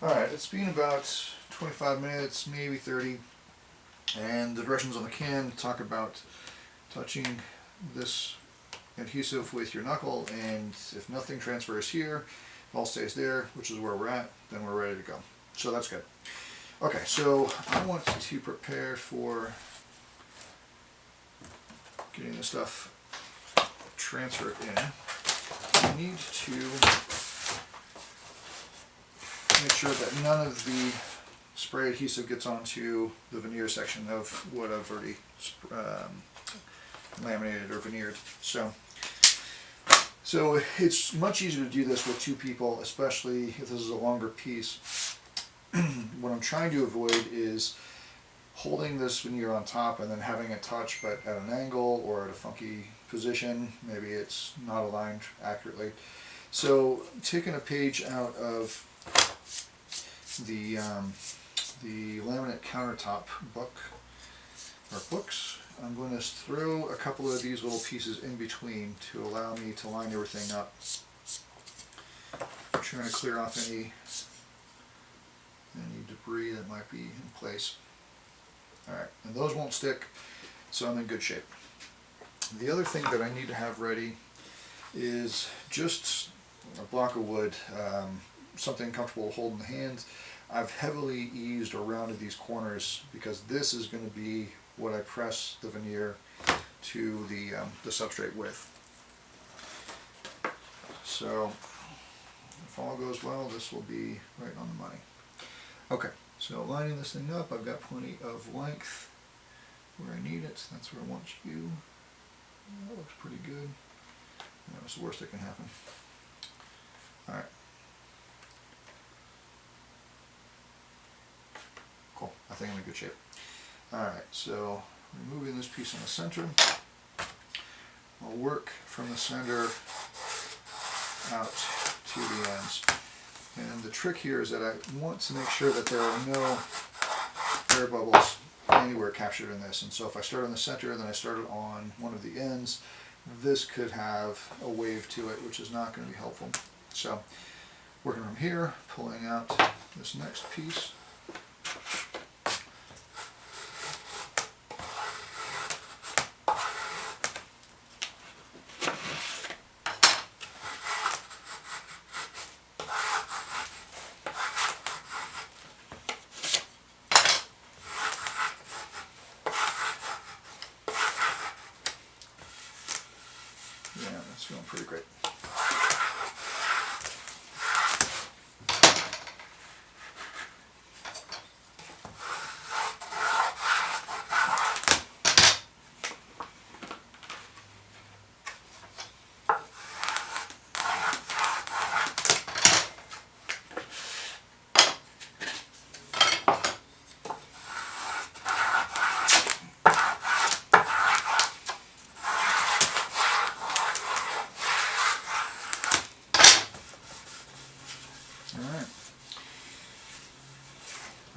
Alright, it's been about 25 minutes, maybe 30, and the directions on the can talk about touching this adhesive with your knuckle, and if nothing transfers here, it all stays there, which is where we're at, then we're ready to go. So that's good. Okay, so I want to prepare for getting this stuff transferred in. I need to make sure that none of the spray adhesive gets onto the veneer section of what I've already laminated or veneered. So it's much easier to do this with two people, especially if this is a longer piece. What I'm trying to avoid is holding this veneer on top and then having it touch but at an angle or at a funky position. Maybe it's not aligned accurately. So taking a page out of the laminate countertop book or books, I'm going to throw a couple of these little pieces in between to allow me to line everything up. I'm trying to clear off any debris that might be in place. Alright, and those won't stick, so I'm in good shape. The other thing that I need to have ready is just a block of wood, something comfortable to hold in the hand. I've heavily eased or rounded these corners because this is going to be what I press the veneer to the substrate with. So if all goes well, this will be right on the money. Okay, so lining this thing up, I've got plenty of length where I need it. That's where I want you. That looks pretty good. That was the worst that can happen. Alright. Cool. I think I'm in good shape. Alright, so removing this piece in the center. I'll work from the center out to the ends. And the trick here is that I want to make sure that there are no air bubbles anywhere captured in this. And so if I start on the center, then I started on one of the ends, this could have a wave to it, which is not going to be helpful. So working from here, pulling out this next piece. Yeah, that's going pretty great. Alright,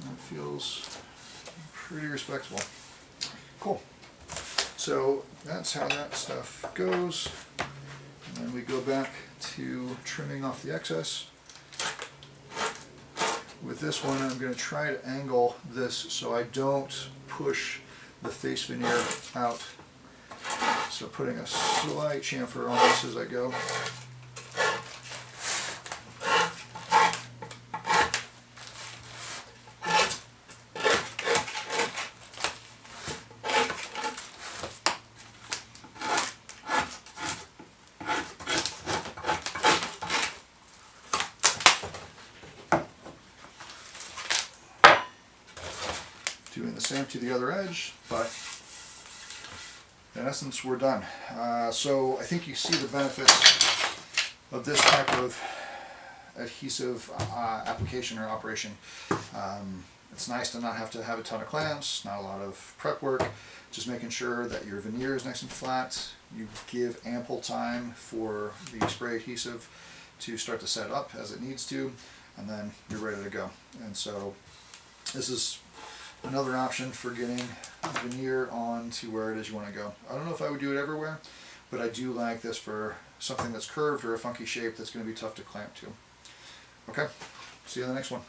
that feels pretty respectable. Cool. So that's how that stuff goes. And then we go back to trimming off the excess. With this one, I'm going to try to angle this so I don't push the face veneer out. So putting a slight chamfer on this as I go. Doing the same to the other edge, but in essence we're done. So I think you see the benefits of this type of adhesive application or operation. It's nice to not have to have a ton of clamps, not a lot of prep work, just making sure that your veneer is nice and flat. You give ample time for the spray adhesive to start to set up as it needs to, and then you're ready to go. And so this is another option for getting veneer on to where it is you want to go. I don't know if I would do it everywhere, but I do like this for something that's curved or a funky shape that's going to be tough to clamp to. Okay, see you in the next one.